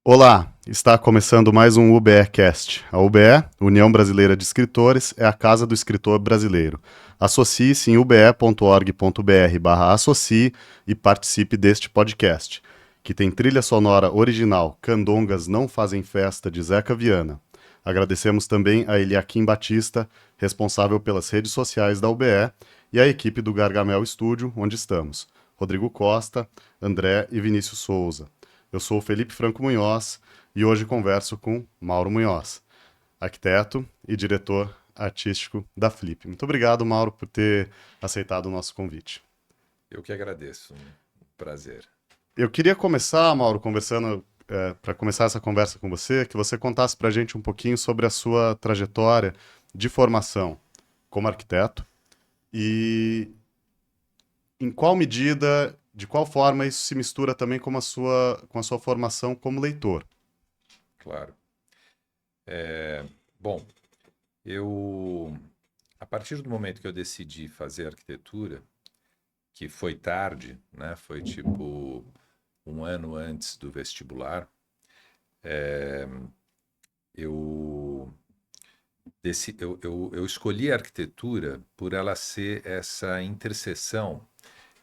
Olá, está começando mais um UBEcast. A UBE, União Brasileira de Escritores, é a casa do escritor brasileiro. Associe-se em ube.org.br/associe e participe deste podcast, que tem trilha sonora original Candongas Não Fazem Festa, de Zeca Viana. Agradecemos também a Eliakim Batista, responsável pelas redes sociais da UBE, e a equipe do Gargamel Estúdio, onde estamos, Rodrigo Costa, André e Vinícius Souza. Eu sou o Felipe Franco Munhoz e hoje converso com Mauro Munhoz, arquiteto e diretor artístico da Flip. Muito obrigado, Mauro, por ter aceitado o nosso convite. Eu que agradeço, um prazer. Eu queria começar, Mauro, conversando, para começar essa conversa com você, que você contasse para a gente um pouquinho sobre a sua trajetória de formação como arquiteto e em qual medida, de qual forma isso se mistura também com a sua formação como leitor. Claro. Bom, a partir do momento que eu decidi fazer arquitetura, que foi tarde, né? Foi tipo um ano antes do vestibular, eu, eu escolhi a arquitetura por ela ser essa interseção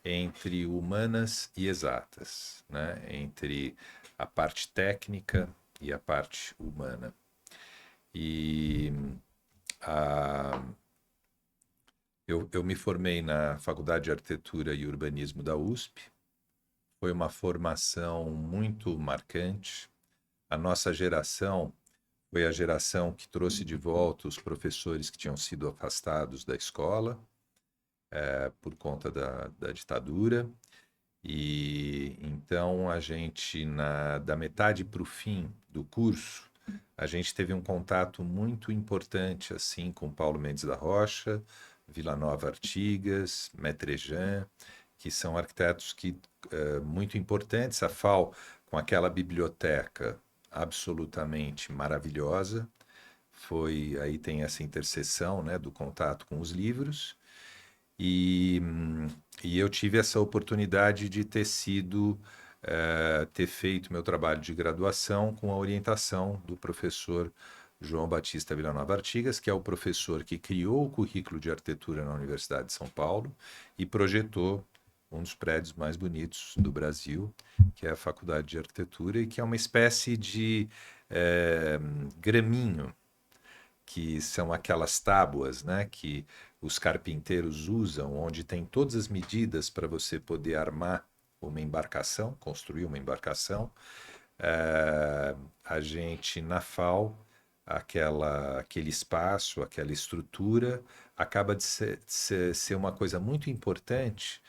entre humanas e exatas, né? Entre a parte técnica e a parte humana. E a, eu me formei na Faculdade de Arquitetura e Urbanismo da USP. Foi uma formação muito marcante. A nossa geração foi a geração que trouxe de volta os professores que tinham sido afastados da escola por conta da ditadura. E então a gente, da metade para o fim do curso, a gente teve um contato muito importante assim com Paulo Mendes da Rocha, Vila Nova Artigas, Metrejan, que são arquitetos muito importantes. A FAU, com aquela biblioteca absolutamente maravilhosa, aí tem essa interseção, né, do contato com os livros. E, e eu tive essa oportunidade de ter feito meu trabalho de graduação com a orientação do professor João Batista Villanova Artigas, que é o professor que criou o currículo de arquitetura na Universidade de São Paulo e projetou um dos prédios mais bonitos do Brasil, que é a Faculdade de Arquitetura, e que é uma espécie de graminho, que são aquelas tábuas, né, que os carpinteiros usam, onde tem todas as medidas para você poder armar uma embarcação, construir uma embarcação. A gente, na FAO, aquele espaço, aquela estrutura, acaba de ser uma coisa muito importante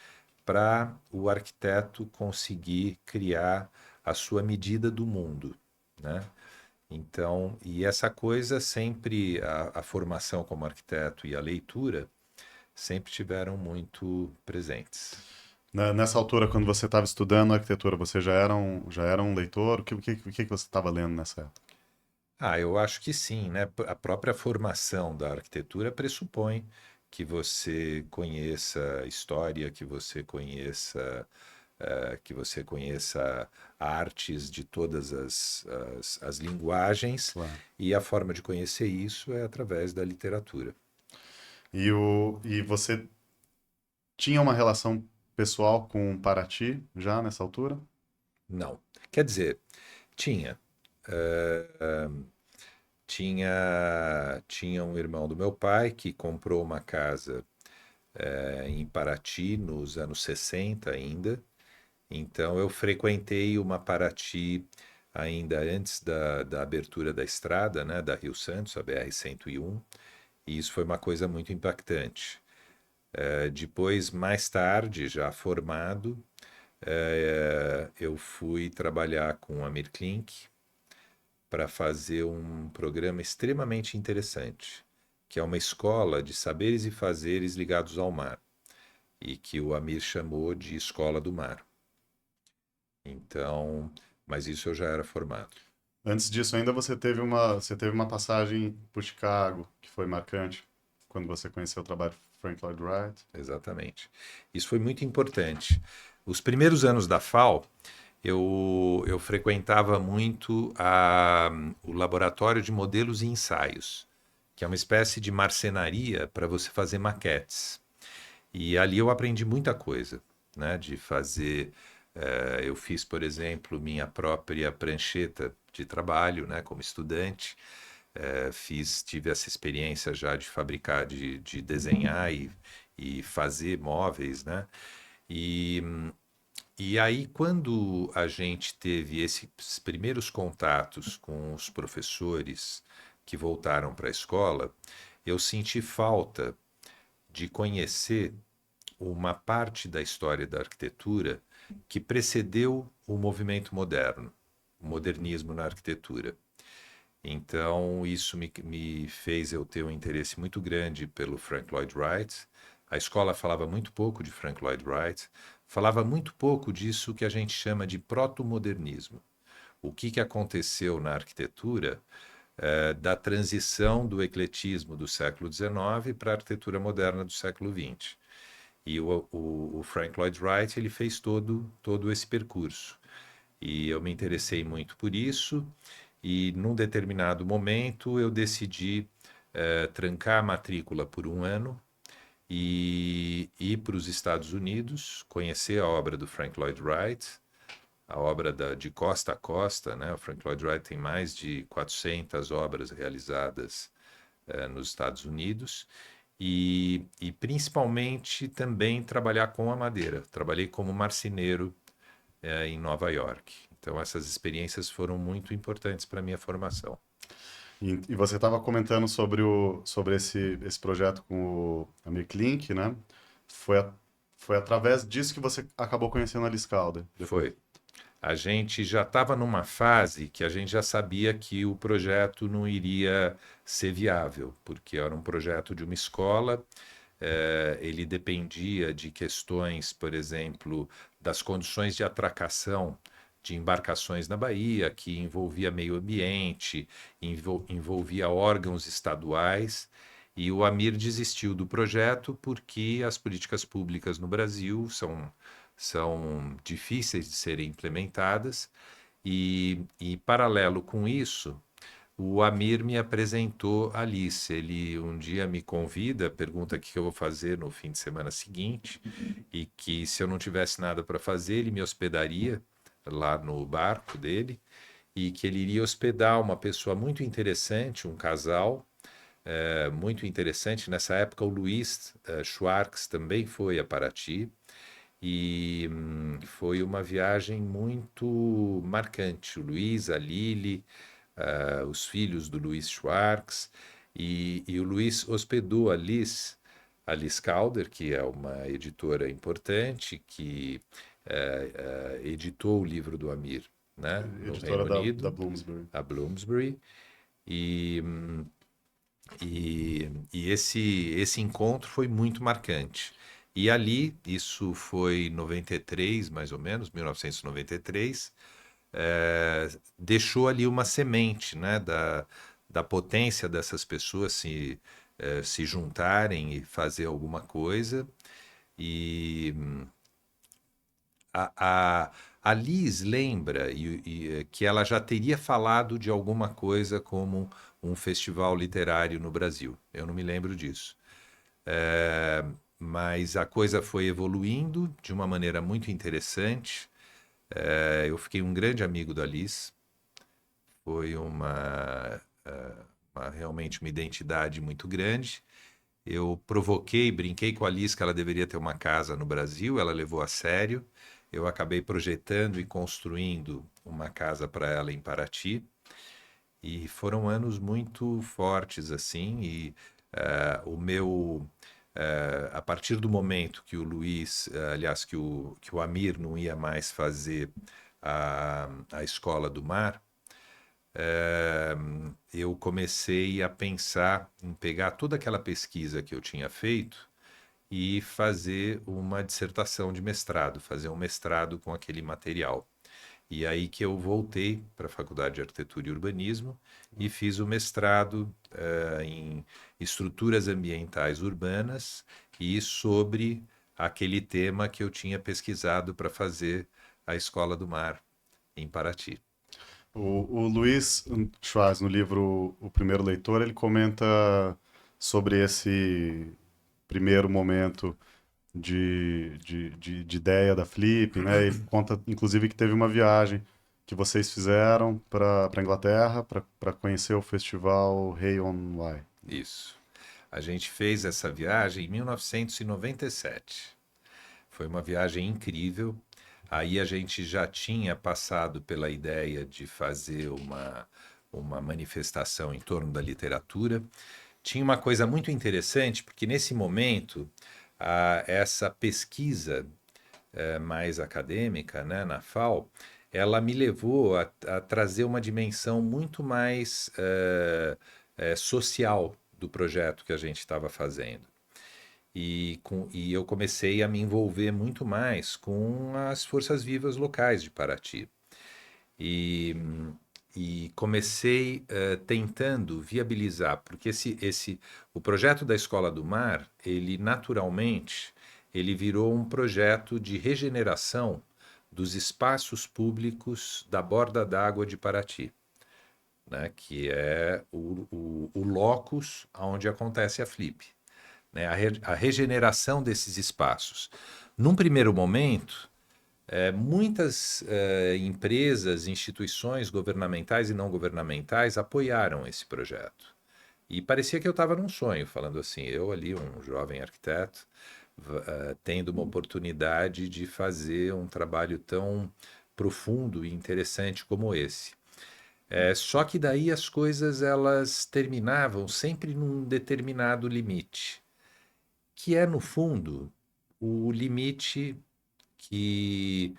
para o arquiteto conseguir criar a sua medida do mundo, né? Então, e essa coisa sempre, a formação como arquiteto e a leitura sempre tiveram muito presentes. Nessa altura, quando você estava estudando arquitetura, você já era um leitor? O que você estava lendo nessa época? Eu acho que sim, né? A própria formação da arquitetura pressupõe que você conheça história, que você conheça artes de todas as linguagens, Claro. e a forma de conhecer isso é através da literatura. E você tinha uma relação pessoal com Paraty já nessa altura? Não. Quer dizer, tinha. Tinha um irmão do meu pai que comprou uma casa em Paraty nos anos 60 ainda. Então eu frequentei uma Paraty ainda antes da abertura da estrada, né, da Rio Santos, a BR-101, e isso foi uma coisa muito impactante. Depois, mais tarde, já formado, eu fui trabalhar com a Mirklink para fazer um programa extremamente interessante, que é uma escola de saberes e fazeres ligados ao mar, e que o Amir chamou de Escola do Mar. Então, mas isso eu já era formado. Antes disso, ainda você teve uma passagem por Chicago, que foi marcante, quando você conheceu o trabalho de Frank Lloyd Wright. Exatamente. Isso foi muito importante. Os primeiros anos da FAO, eu frequentava muito o laboratório de modelos e ensaios, que é uma espécie de marcenaria para você fazer maquetes. E ali eu aprendi muita coisa, né? De fazer. Eu fiz, por exemplo, minha própria prancheta de trabalho, né? Como estudante. Tive essa experiência já de fabricar, de desenhar e fazer móveis, né? E, e aí, quando a gente teve esses primeiros contatos com os professores que voltaram para a escola, eu senti falta de conhecer uma parte da história da arquitetura que precedeu o movimento moderno, o modernismo na arquitetura. Então, isso me fez eu ter um interesse muito grande pelo Frank Lloyd Wright. A escola falava muito pouco de Frank Lloyd Wright, falava muito pouco disso que a gente chama de proto-modernismo. O que aconteceu na arquitetura da transição do ecletismo do século XIX para a arquitetura moderna do século XX. E o Frank Lloyd Wright ele fez todo esse percurso. E eu me interessei muito por isso. E num determinado momento eu decidi trancar a matrícula por um ano e ir para os Estados Unidos, conhecer a obra do Frank Lloyd Wright, a obra de costa a costa, né? O Frank Lloyd Wright tem mais de 400 obras realizadas nos Estados Unidos e principalmente também trabalhar com a madeira. Trabalhei como marceneiro em Nova York. Então essas experiências foram muito importantes para a minha formação. E você estava comentando sobre esse projeto com o Amir Klink, né? Foi, foi através disso que você acabou conhecendo a Liz Calder depois. Foi. A gente já estava numa fase que a gente já sabia que o projeto não iria ser viável, porque era um projeto de uma escola, ele dependia de questões, por exemplo, das condições de atracação de embarcações na Bahia, que envolvia meio ambiente, envolvia órgãos estaduais, e o Amir desistiu do projeto porque as políticas públicas no Brasil são difíceis de serem implementadas, e paralelo com isso, o Amir me apresentou a Alice. Ele um dia me convida, pergunta o que eu vou fazer no fim de semana seguinte, e que se eu não tivesse nada para fazer, ele me hospedaria lá no barco dele, e que ele iria hospedar uma pessoa muito interessante, um casal muito interessante. Nessa época, o Luiz Schwartz também foi a Paraty. E foi uma viagem muito marcante. O Luiz, a Lili, os filhos do Luiz Schwartz, e o Luiz hospedou a Liz Calder, que é uma editora importante, que editou o livro do Amir, né, no Editora Reino da Unido, Bloomsbury. a Bloomsbury, e, e esse encontro foi muito marcante. E ali, isso foi em 93, mais ou menos, 1993, deixou ali uma semente, né, da potência dessas pessoas se juntarem e fazer alguma coisa. E a, a, a Liz lembra que ela já teria falado de alguma coisa como um festival literário no Brasil. Eu não me lembro disso. Mas a coisa foi evoluindo de uma maneira muito interessante. Eu fiquei um grande amigo da Liz. Foi realmente uma identidade muito grande. Eu provoquei, brinquei com a Liz que ela deveria ter uma casa no Brasil, ela levou a sério. Eu acabei projetando e construindo uma casa para ela em Paraty. E foram anos muito fortes, assim, e o meu. A partir do momento que o Luiz, aliás, que o Amir não ia mais fazer a Escola do Mar, eh, eu comecei a pensar em pegar toda aquela pesquisa que eu tinha feito e fazer uma dissertação de mestrado, fazer um mestrado com aquele material. E aí que eu voltei para a Faculdade de Arquitetura e Urbanismo e fiz o mestrado em estruturas ambientais urbanas e sobre aquele tema que eu tinha pesquisado para fazer a Escola do Mar. em Paraty. O Luiz Schwartz, no livro O Primeiro Leitor, ele comenta sobre esse primeiro momento de ideia da Flip, né? Ele conta, inclusive, que teve uma viagem que vocês fizeram para Inglaterra para conhecer o festival Hay on Wye. Isso. A gente fez essa viagem em 1997. Foi uma viagem incrível. Aí a gente já tinha passado pela ideia de fazer uma manifestação em torno da literatura. Tinha uma coisa muito interessante, porque nesse momento, essa pesquisa mais acadêmica, né, na FAO, ela me levou a trazer uma dimensão muito mais social do projeto que a gente estava fazendo. E eu comecei a me envolver muito mais com as forças vivas locais de Paraty. E, e comecei tentando viabilizar, porque o projeto da Escola do Mar, ele naturalmente, ele virou um projeto de regeneração dos espaços públicos da borda d'água de Paraty, né, que é o locus onde acontece a Flip, né, a regeneração desses espaços. Num primeiro momento, muitas empresas, instituições governamentais e não governamentais apoiaram esse projeto. E parecia que eu estava num sonho, falando assim, eu ali, um jovem arquiteto, tendo uma oportunidade de fazer um trabalho tão profundo e interessante como esse. Só que daí as coisas elas terminavam sempre num determinado limite, que é, no fundo, o limite que,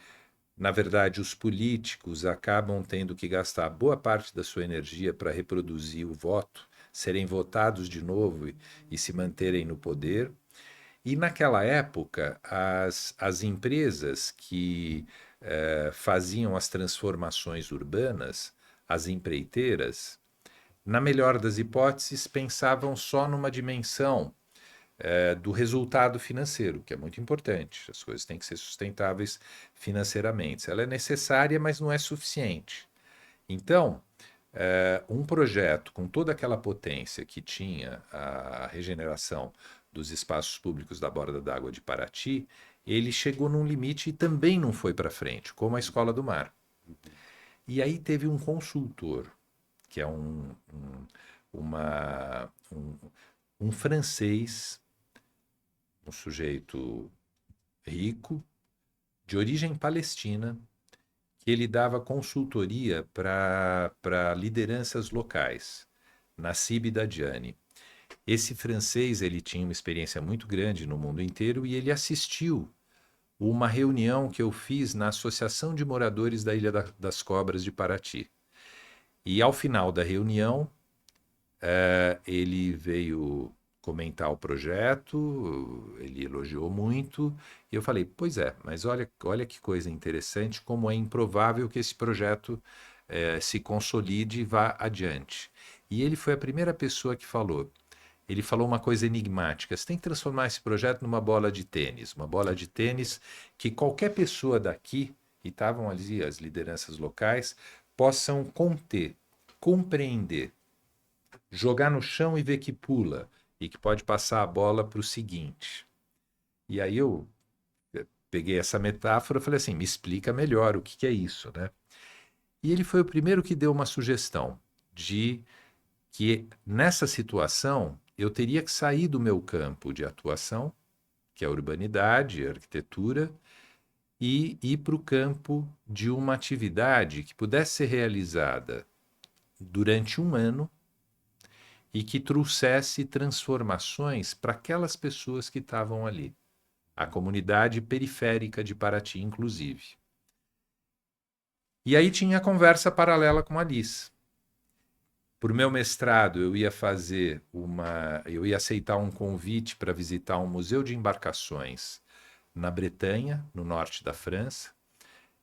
na verdade, os políticos acabam tendo que gastar boa parte da sua energia para reproduzir o voto, serem votados de novo e se manterem no poder. E naquela época, as empresas que faziam as transformações urbanas, as empreiteiras, na melhor das hipóteses, pensavam só numa dimensão do resultado financeiro, que é muito importante. As coisas têm que ser sustentáveis financeiramente. Ela é necessária, mas não é suficiente. Então, um projeto com toda aquela potência que tinha a regeneração dos espaços públicos da borda d'água de Paraty, ele chegou num limite e também não foi para frente, como a Escola do Mar. E aí teve um consultor, que é um francês, um sujeito rico, de origem palestina, que ele dava consultoria para lideranças locais, Nassib Dadjani. Esse francês ele tinha uma experiência muito grande no mundo inteiro e ele assistiu uma reunião que eu fiz na Associação de Moradores da Ilha das Cobras de Paraty. E ao final da reunião, ele veio comentar o projeto, ele elogiou muito, e eu falei, pois é, mas olha que coisa interessante, como é improvável que esse projeto se consolide e vá adiante. E ele foi a primeira pessoa que falou. Ele falou uma coisa enigmática: você tem que transformar esse projeto numa bola de tênis, uma bola de tênis que qualquer pessoa daqui, e estavam ali as lideranças locais, possam conter, compreender, jogar no chão e ver que pula e que pode passar a bola para o seguinte. E aí eu peguei essa metáfora e falei assim, me explica melhor o que é isso, né? E ele foi o primeiro que deu uma sugestão de que nessa situação eu teria que sair do meu campo de atuação, que é a urbanidade, a arquitetura, e ir para o campo de uma atividade que pudesse ser realizada durante um ano e que trouxesse transformações para aquelas pessoas que estavam ali, a comunidade periférica de Paraty, inclusive. E aí tinha a conversa paralela com a Alice. Por meu mestrado, eu ia aceitar um convite para visitar um museu de embarcações na Bretanha, no norte da França.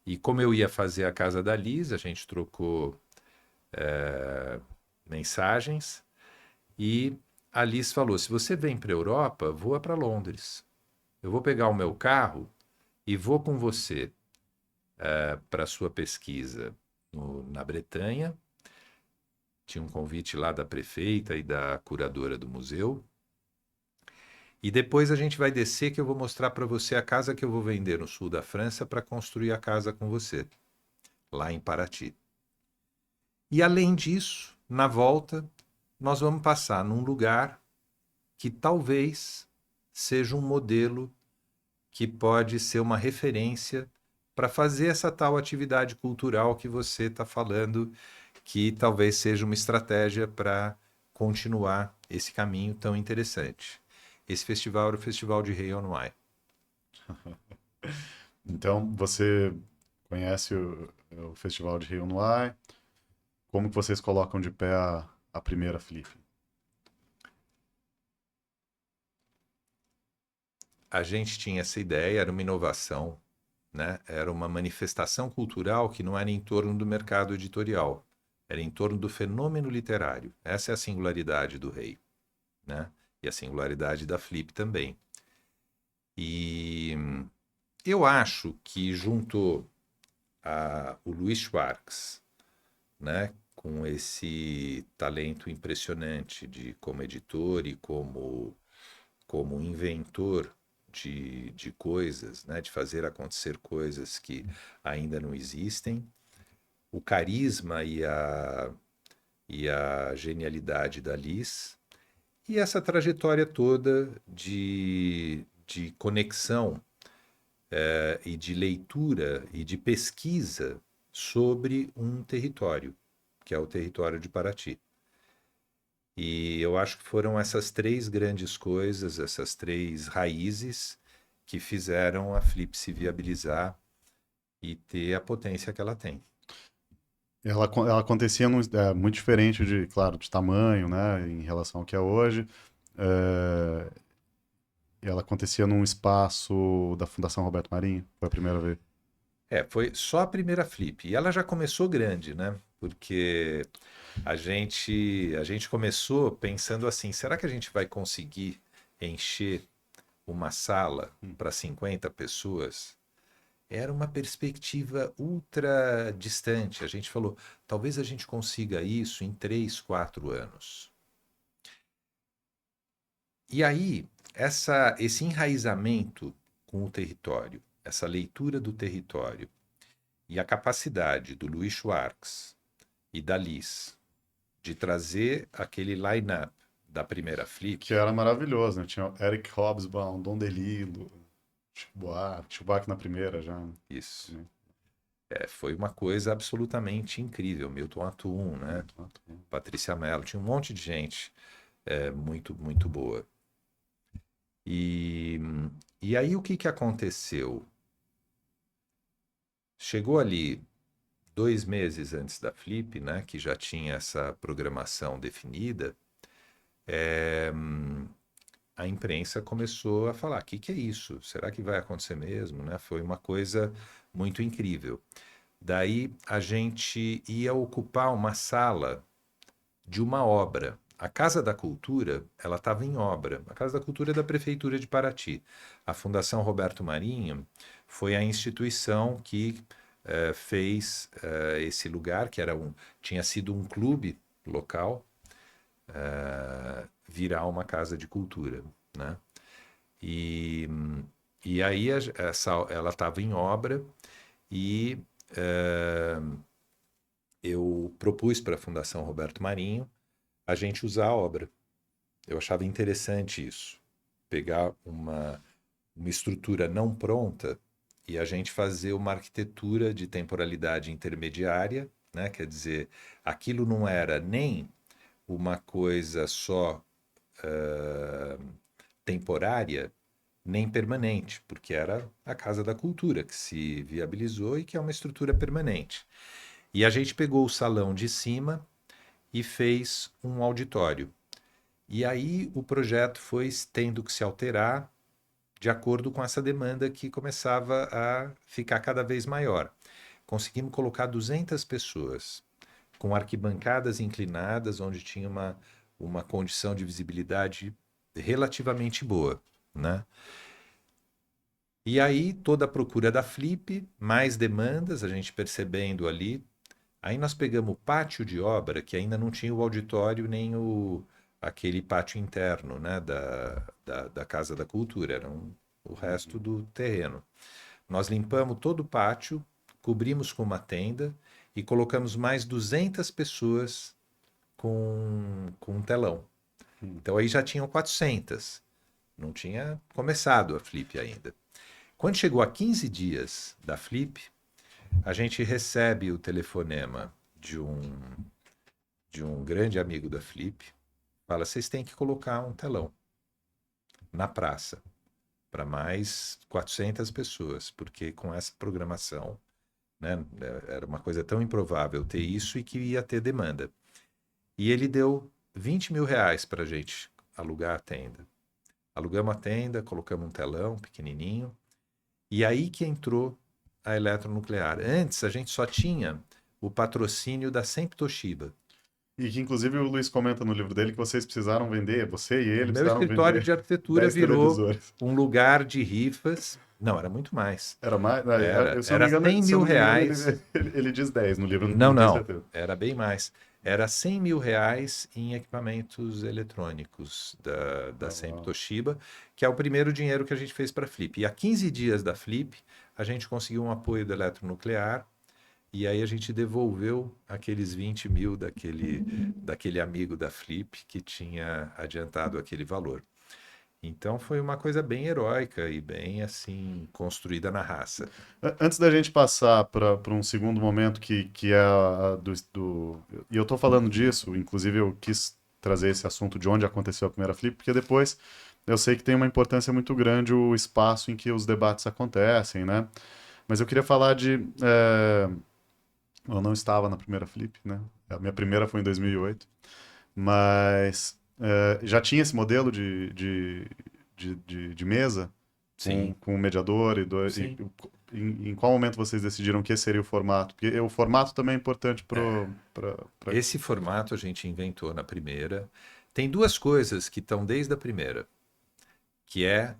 E como eu ia fazer a casa da Liz, a gente trocou mensagens. E a Liz falou: se você vem para a Europa, voa para Londres. Eu vou pegar o meu carro e vou com você para sua pesquisa na Bretanha. Tinha um convite lá da prefeita e da curadora do museu. E depois a gente vai descer que eu vou mostrar para você a casa que eu vou vender no sul da França para construir a casa com você, lá em Paraty. E além disso, na volta, nós vamos passar num lugar que talvez seja um modelo que pode ser uma referência para fazer essa tal atividade cultural que você está falando, que talvez seja uma estratégia para continuar esse caminho tão interessante. Esse festival era o Festival de Rayonway. Então, você conhece o Festival de Rio Noir. Como que vocês colocam de pé a primeira Flip? A gente tinha essa ideia, era uma inovação, né? Era uma manifestação cultural que não era em torno do mercado editorial, era em torno do fenômeno literário. Essa é a singularidade do Rei, né? E a singularidade da Flip também. E eu acho que junto a o Luiz Schwartz, né, com esse talento impressionante de como editor e como inventor de coisas, né, de fazer acontecer coisas que ainda não existem, o carisma e a genialidade da Liz, e essa trajetória toda de conexão e de leitura e de pesquisa sobre um território, que é o território de Paraty. E eu acho que foram essas três grandes coisas, essas três raízes, que fizeram a Flip se viabilizar e ter a potência que ela tem. Ela acontecia muito diferente de, claro, de tamanho, né, em relação ao que é hoje. É, ela acontecia num espaço da Fundação Roberto Marinho, foi a primeira vez. Foi só a primeira Flip. E ela já começou grande, né? Porque a gente começou pensando assim: será que a gente vai conseguir encher uma sala para 50 pessoas? Era uma perspectiva ultra distante. A gente falou, talvez a gente consiga isso em 3, 4 anos. E aí, esse enraizamento com o território, essa leitura do território e a capacidade do Luiz Schwartz e da Liz de trazer aquele line-up da primeira Que Flip, era maravilhoso, né? Tinha o Eric Hobsbawm, Dom DeLillo, Chico Buarque na primeira já, né? isso, Também. foi uma coisa absolutamente incrível. Milton Atum, né? Patrícia Mello, tinha um monte de gente muito, muito boa. E, e aí o que, que aconteceu? Chegou ali 2 meses antes da Flip, né, que já tinha essa programação definida, a imprensa começou a falar: o que, que é isso? Será que vai acontecer mesmo? Né? Foi uma coisa muito incrível. Daí a gente ia ocupar uma sala de uma obra. A Casa da Cultura, ela estava em obra. A Casa da Cultura é da Prefeitura de Paraty. A Fundação Roberto Marinho foi a instituição que fez esse lugar, que tinha sido um clube local, virar uma casa de cultura, né? E, e aí ela estava em obra e eu propus para a Fundação Roberto Marinho a gente usar a obra. Eu achava interessante isso, pegar uma estrutura não pronta e a gente fazer uma arquitetura de temporalidade intermediária, né? Quer dizer, aquilo não era nem uma coisa só temporária, nem permanente, porque era a Casa da Cultura que se viabilizou e que é uma estrutura permanente. E a gente pegou o salão de cima e fez um auditório. E aí o projeto foi tendo que se alterar de acordo com essa demanda que começava a ficar cada vez maior. Conseguimos colocar 200 pessoas, com arquibancadas inclinadas, onde tinha uma condição de visibilidade relativamente boa, né? E aí toda a procura da Flip, mais demandas, a gente percebendo ali. Aí nós pegamos o pátio de obra, que ainda não tinha o auditório nem aquele pátio interno, né, da Casa da Cultura, era o resto Uhum. do terreno. Nós limpamos todo o pátio, cobrimos com uma tenda e colocamos mais 200 pessoas com um telão. Uhum. Então aí já tinham 400. Não tinha começado a Flip ainda. Quando chegou a 15 dias da Flip, a gente recebe o telefonema de um grande amigo da Flip. Fala, vocês têm que colocar um telão na praça para mais 400 pessoas, porque com essa programação, né, era uma coisa tão improvável ter isso e que ia ter demanda. E ele deu R$ 20.000 para a gente alugar a tenda. Alugamos a tenda, colocamos um telão pequenininho, e aí que entrou a eletronuclear. Antes a gente só tinha o patrocínio da Sempre Toshiba. E que, inclusive, o Luiz comenta no livro dele que vocês precisaram vender, você e O ele meu precisaram escritório vender de arquitetura 10 virou televisores. um lugar de rifas. Não, era muito mais. Era mais? Era, Se eu não era me engano, 100 se eu mil não me engano reais. ele diz 10 no livro, Não, não tenho não. certeza. Era bem mais. Era R$ 100.000 em equipamentos eletrônicos da Ah, Sempre uau. Toshiba, que é o primeiro dinheiro que a gente fez para a Flip. E há 15 dias da Flip, a gente conseguiu um apoio do eletronuclear. E aí a gente devolveu aqueles 20.000 daquele amigo da Flip que tinha adiantado aquele valor. Então foi uma coisa bem heróica e bem assim construída na raça. Antes da gente passar para um segundo momento que é E eu tô falando disso, inclusive eu quis trazer esse assunto de onde aconteceu a primeira Flip, porque depois eu sei que tem uma importância muito grande o espaço em que os debates acontecem, né? Mas eu queria falar de. Eu não estava na primeira Flip, né? A minha primeira foi em 2008, mas já tinha esse modelo de mesa Sim, com o mediador sim. em qual momento vocês decidiram que esse seria o formato? Porque o formato também é importante para. Esse formato a gente inventou na primeira. Tem duas coisas que estão desde a primeira, que é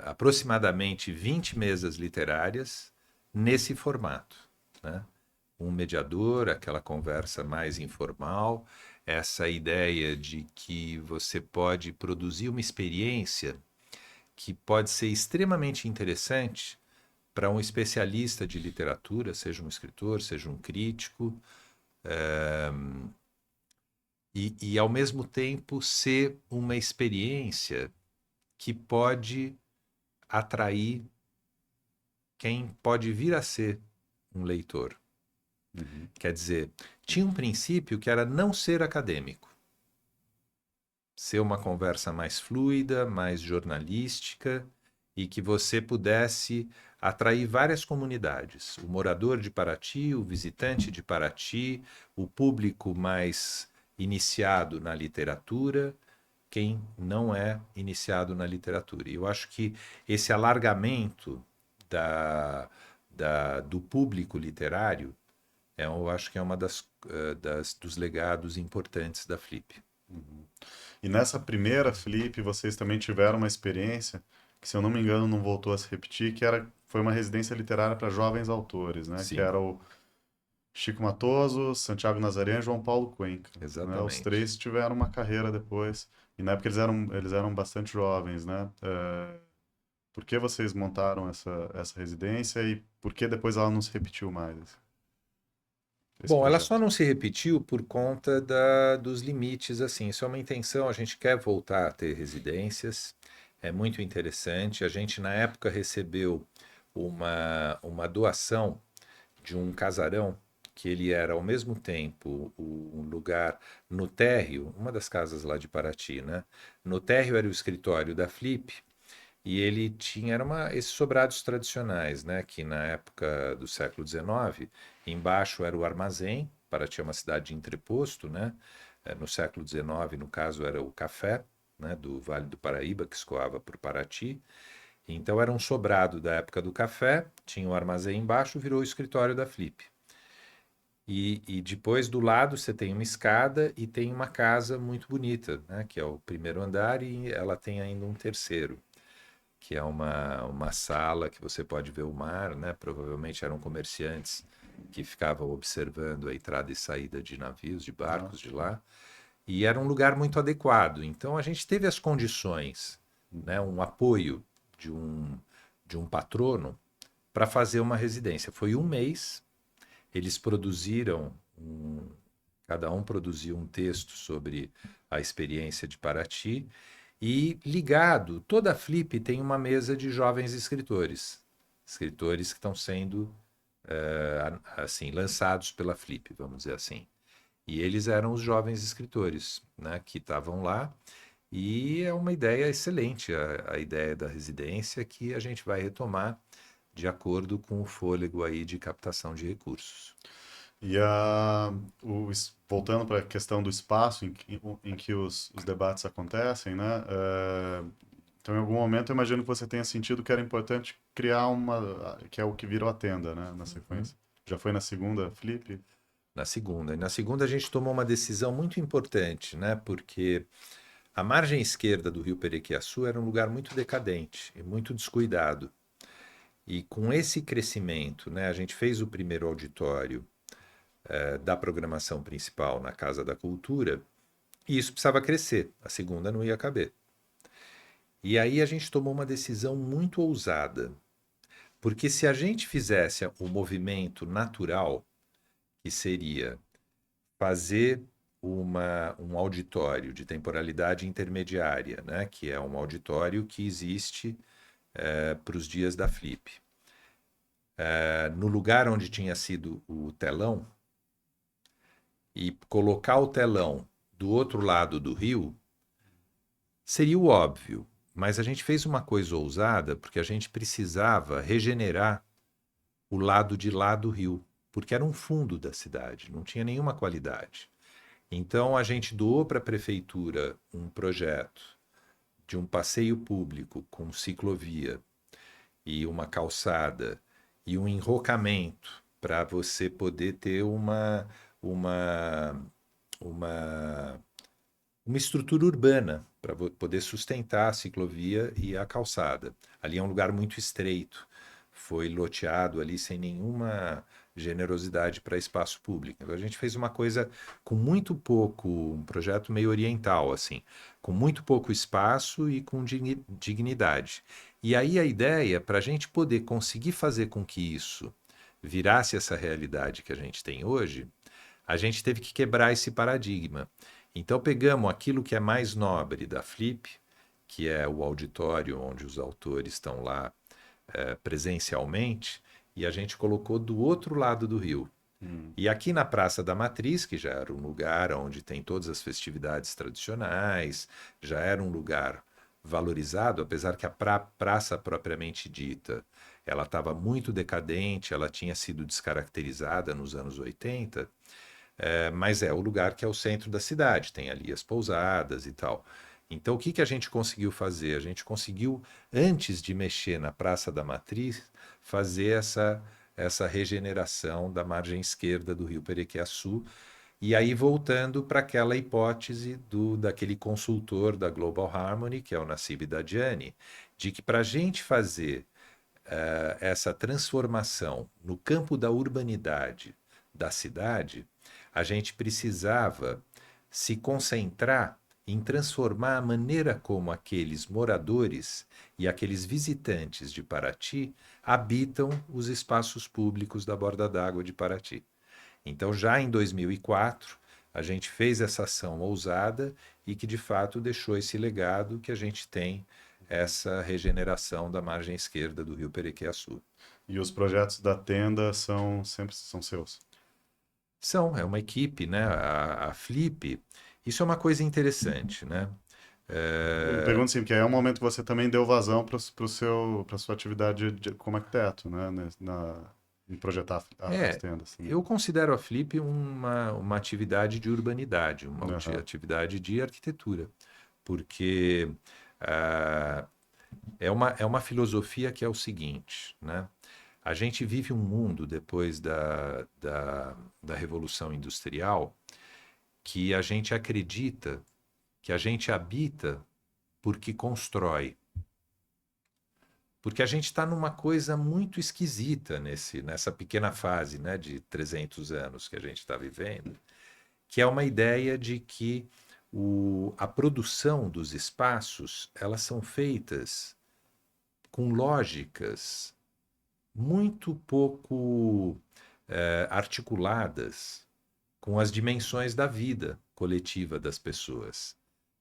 aproximadamente 20 mesas literárias nesse formato, né? Um mediador, aquela conversa mais informal, essa ideia de que você pode produzir uma experiência que pode ser extremamente interessante para um especialista de literatura, seja um escritor, seja um crítico, e ao mesmo tempo ser uma experiência que pode atrair quem pode vir a ser um leitor. Uhum, Quer dizer, tinha um princípio que era não ser acadêmico, ser uma conversa mais fluida, mais jornalística e que você pudesse atrair várias comunidades, o morador de Paraty, o visitante de Paraty, o público mais iniciado na literatura, quem não é iniciado na literatura. E eu acho que esse alargamento do público literário eu acho que é uma dos legados importantes da Flip. uhum. E nessa primeira Flip, vocês também tiveram uma experiência que, se eu não me engano, não voltou a se repetir, foi uma residência literária para jovens autores, né? Que Sim, era o Chico Matoso, Santiago Nazaré e João Paulo Cuenca, né? Os exatamente. três tiveram uma carreira depois. E na época eles eram bastante jovens, né? Por que vocês montaram essa residência e por que depois ela não se repetiu mais, esse Bom, ela só projeto? não se repetiu por conta dos limites, assim. Isso é uma intenção, a gente quer voltar a ter residências, é muito interessante. A gente, na época, recebeu uma doação de um casarão que ele era, ao mesmo tempo, um lugar no térreo, uma das casas lá de Paraty, né? No térreo era o escritório da Flip. E ele tinha esses sobrados tradicionais, né? Que na época do século XIX, embaixo era o armazém, Paraty é uma cidade de entreposto, né? No século XIX, no caso, era o café, né? Do Vale do Paraíba, que escoava por Paraty. Então era um sobrado da época do café, tinha o armazém embaixo, virou o escritório da Flip. E depois do lado você tem uma escada e tem uma casa muito bonita, né? Que é o primeiro andar e ela tem ainda um terceiro. que é uma sala que você pode ver o mar, né? Provavelmente eram comerciantes que ficavam observando a entrada e saída de navios, de barcos de lá. E era um lugar muito adequado. Então a gente teve as condições, né? Um apoio de um patrono para fazer uma residência. Foi um mês, eles produziram cada um produziu um texto sobre a experiência de Paraty e ligado, toda a Flip tem uma mesa de jovens escritores, escritores que estão sendo assim lançados pela Flip, vamos dizer assim. E eles eram os jovens escritores, né, que estavam lá. E é uma ideia excelente, a ideia da residência que a gente vai retomar de acordo com o fôlego aí de captação de recursos. E voltando para a questão do espaço em que os debates acontecem, né? Então, em algum momento, eu imagino que você tenha sentido que era importante criar que é o que virou a tenda, né? Na sequência. Já foi na segunda Flip? Na segunda. E na segunda a gente tomou uma decisão muito importante, né? Porque a margem esquerda do Rio Perequiaçu era um lugar muito decadente e muito descuidado. E com esse crescimento, né, a gente fez o primeiro auditório da programação principal na Casa da Cultura e isso precisava crescer, a segunda não ia caber. E aí a gente tomou uma decisão muito ousada, porque se a gente fizesse o movimento natural, que seria fazer um auditório de temporalidade intermediária, né, que é um auditório que existe para os dias da Flip. No lugar onde tinha sido o telão, e colocar o telão do outro lado do rio, seria o óbvio. Mas a gente fez uma coisa ousada porque a gente precisava regenerar o lado de lá do rio, porque era um fundo da cidade, não tinha nenhuma qualidade. Então a gente doou para a prefeitura um projeto de um passeio público com ciclovia e uma calçada e um enrocamento para você poder ter uma, uma, uma estrutura urbana para poder sustentar a ciclovia e a calçada. Ali é um lugar muito estreito, foi loteado ali sem nenhuma generosidade para espaço público. Então a gente fez uma coisa com muito pouco, um projeto meio oriental, assim, com muito pouco espaço e com dignidade. E aí a ideia, para a gente poder conseguir fazer com que isso virasse essa realidade que a gente tem hoje, a gente teve que quebrar esse paradigma. Então pegamos aquilo que é mais nobre da Flip, que é o auditório onde os autores estão lá presencialmente, e a gente colocou do outro lado do rio. E aqui na Praça da Matriz, que já era um lugar onde tem todas as festividades tradicionais, já era um lugar valorizado, apesar que a praça propriamente dita, ela estava muito decadente, ela tinha sido descaracterizada nos anos 80, mas é o lugar que é o centro da cidade, tem ali as pousadas e tal. Então, o que, que a gente conseguiu fazer? A gente conseguiu, antes de mexer na Praça da Matriz, fazer essa regeneração da margem esquerda do Rio Perequiaçu, e aí voltando para aquela hipótese daquele consultor da Global Harmony, que é o Nassib Dadjani, de que para a gente fazer essa transformação no campo da urbanidade da cidade, a gente precisava se concentrar em transformar a maneira como aqueles moradores e aqueles visitantes de Paraty habitam os espaços públicos da Borda d'Água de Paraty. Então, já em 2004, a gente fez essa ação ousada e que, de fato, deixou esse legado que a gente tem essa regeneração da margem esquerda do Rio Perequiaçu. E os projetos da tenda sempre são seus? É uma equipe, né? A Flip, isso é uma coisa interessante, né? Eu pergunto assim, porque é um momento que você também deu vazão para sua atividade como arquiteto, né? Em projetar as É, tendas. Né? eu considero a Flip uma atividade de urbanidade, uma Aham. atividade de arquitetura, porque ah, é uma filosofia que é o seguinte, né? A gente vive um mundo depois da Revolução Industrial que a gente acredita que a gente habita porque constrói. Porque a gente está numa coisa muito esquisita nessa pequena fase, né, de 300 anos que a gente está vivendo, que é uma ideia de que a produção dos espaços, elas são feitas com lógicas muito pouco articuladas com as dimensões da vida coletiva das pessoas.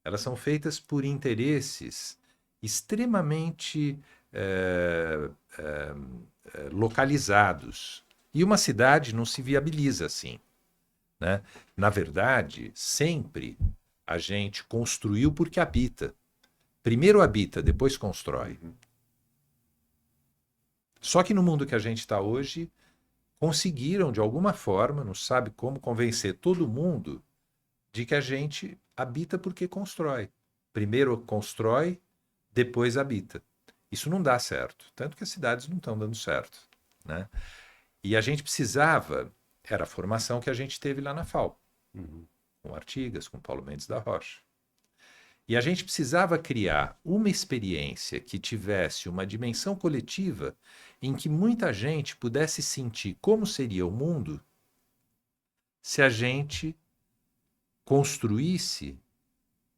Elas são feitas por interesses extremamente eh, eh, localizados. E uma cidade não se viabiliza assim, né? Na verdade, sempre a gente construiu porque habita. Primeiro habita, depois constrói. Só que no mundo que a gente está hoje, conseguiram, de alguma forma, não sabe como, convencer todo mundo de que a gente habita porque constrói. Primeiro constrói, depois habita. Isso não dá certo. Tanto que as cidades não estão dando certo, né? E a gente precisava, era a formação que a gente teve lá na FAO, com Artigas, com Paulo Mendes da Rocha. E a gente precisava criar uma experiência que tivesse uma dimensão coletiva em que muita gente pudesse sentir como seria o mundo se a gente construísse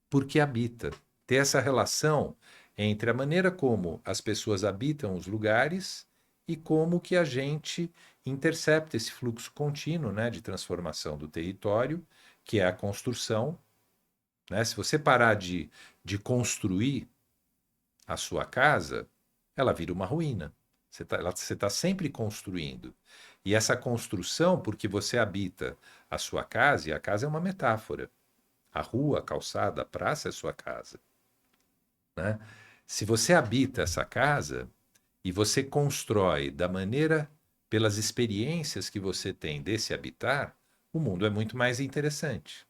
porque habita. Ter essa relação entre a maneira como as pessoas habitam os lugares e como que a gente intercepta esse fluxo contínuo, né, de transformação do território, que é a construção, né? Se você parar de construir a sua casa, ela vira uma ruína. Você tá sempre construindo. E essa construção, porque você habita a sua casa, e a casa é uma metáfora. A rua, a calçada, a praça é sua casa, né? Se você habita essa casa e você constrói da maneira, pelas experiências que você tem desse habitar, o mundo é muito mais interessante.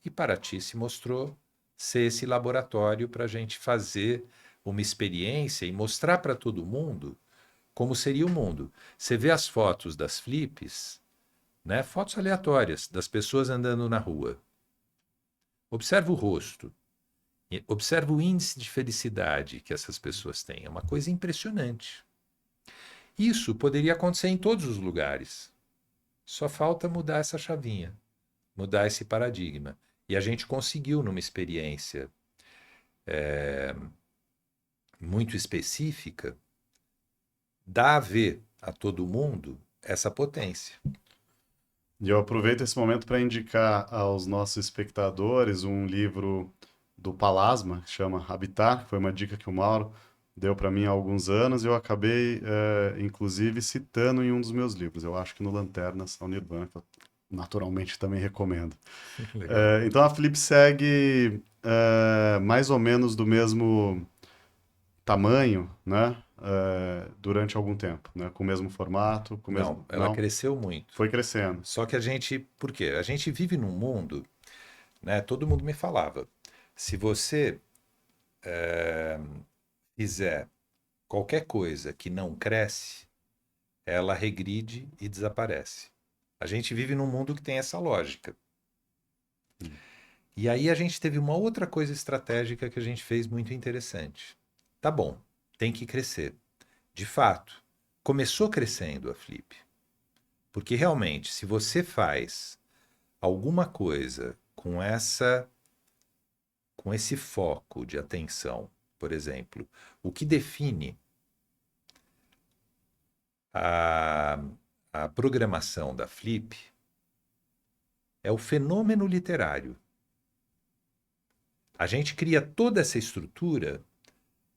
E Paraty se mostrou ser esse laboratório para a gente fazer uma experiência e mostrar para todo mundo como seria o mundo. Você vê as fotos das flips, né? Fotos aleatórias das pessoas andando na rua. Observa o rosto. Observa o índice de felicidade que essas pessoas têm. É uma coisa impressionante. Isso poderia acontecer em todos os lugares. Só falta mudar essa chavinha, mudar esse paradigma. E a gente conseguiu, numa experiência muito específica, dar a ver a todo mundo essa potência. E eu aproveito esse momento para indicar aos nossos espectadores um livro do Palasma, que chama Habitar, que foi uma dica que o Mauro deu para mim há alguns anos, e eu acabei, inclusive, citando em um dos meus livros. Eu acho que no Lanternas, ao Nirvana, que eu naturalmente também recomendo. Legal. Então a Flip segue mais ou menos do mesmo tamanho, né? Durante algum tempo, né? Com o mesmo formato, com o mesmo... Não, ela Não? cresceu muito. Foi crescendo. Só que por quê? A gente vive num mundo, né? Todo mundo me falava, se você fizer qualquer coisa que não cresce, ela regride e desaparece. A gente vive num mundo que tem essa lógica. E aí a gente teve uma outra coisa estratégica que a gente fez muito interessante. Tá bom, tem que crescer. De fato, começou crescendo a Flip. Porque realmente, se você faz alguma coisa com esse foco de atenção, por exemplo, o que define a, a programação da Flip é o fenômeno literário. A gente cria toda essa estrutura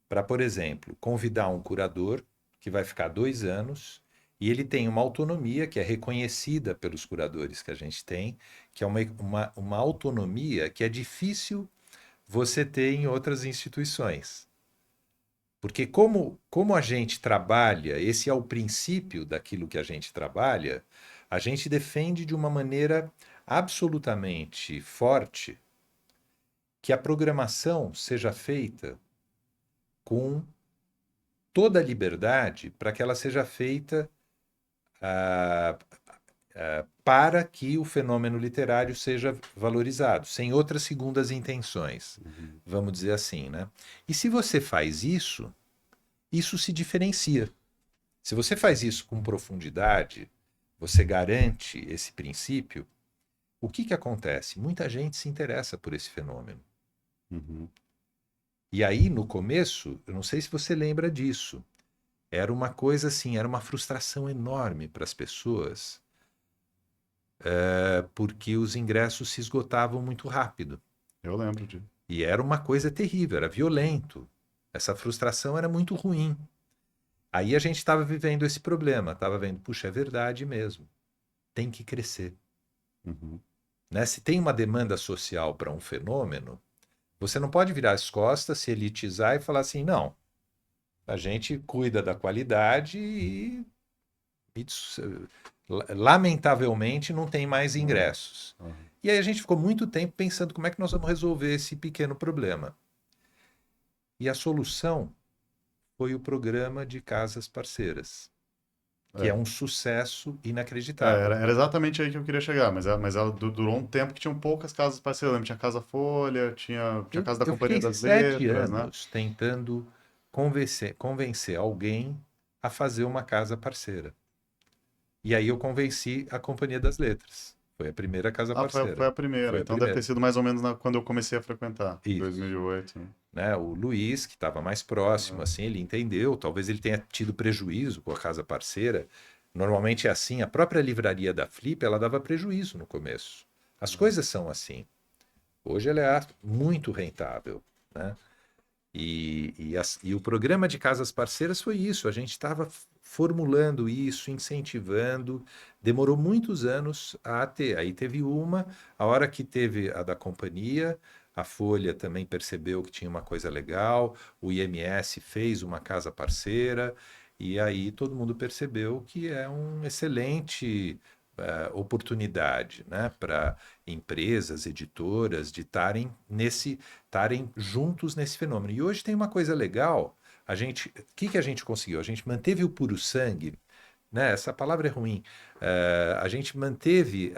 para, por exemplo, convidar um curador que vai ficar 2 anos e ele tem uma autonomia que é reconhecida pelos curadores que a gente tem, que é uma autonomia que é difícil você ter em outras instituições. Porque como a gente trabalha, esse é o princípio daquilo que a gente trabalha, a gente defende de uma maneira absolutamente forte que a programação seja feita com toda a liberdade para que ela seja feita ah, para que o fenômeno literário seja valorizado, sem outras segundas intenções, vamos dizer assim, né? E se você faz isso, isso se diferencia. Se você faz isso com profundidade, você garante esse princípio, o que que acontece? Muita gente se interessa por esse fenômeno. Uhum. E aí, no começo, eu não sei se você lembra disso, era uma coisa assim, era uma frustração enorme para as pessoas, porque os ingressos se esgotavam muito rápido. Eu lembro de. E era uma coisa terrível, era violento. Essa frustração era muito ruim. Aí a gente estava vivendo esse problema, estava vendo, puxa, é verdade mesmo, tem que crescer. Uhum. Né? Se tem uma demanda social para um fenômeno, você não pode virar as costas, se elitizar e falar assim, não, a gente cuida da qualidade e lamentavelmente não tem mais ingressos. Uhum. E aí a gente ficou muito tempo pensando como é que nós vamos resolver esse pequeno problema. E a solução foi o programa de casas parceiras, que é É. um sucesso É, inacreditável. era exatamente aí que eu queria chegar, mas ela durou um tempo que tinham poucas casas parceiras. Eu lembro, tinha Casa Folha, tinha Casa da Eu Companhia fiquei das 7 Letras, né? anos tentando convencer alguém a fazer uma casa parceira. E aí eu convenci a Companhia das Letras. Foi a primeira casa Ah, foi parceira. a primeira. Foi a Então deve ter primeira. sido mais ou menos quando eu comecei a frequentar, Isso. 2008. Né? Né? O Luiz, que estava mais próximo, assim, ele entendeu. Talvez ele tenha tido prejuízo com a casa parceira. Normalmente é assim. A própria livraria da Flip, ela dava prejuízo no começo. As coisas são assim. Hoje ela é muito rentável, né? E o programa de casas parceiras foi isso. A gente estava formulando isso, incentivando. Demorou muitos anos a ter. Aí teve uma, a hora que teve a da companhia, a Folha também percebeu que tinha uma coisa legal, o IMS fez uma casa parceira, e aí todo mundo percebeu que é um excelente oportunidade, né, para empresas, editoras de estarem juntos nesse fenômeno. E hoje tem uma coisa legal, o que que a gente conseguiu? A gente manteve o puro sangue, né? Essa palavra é ruim. A gente manteve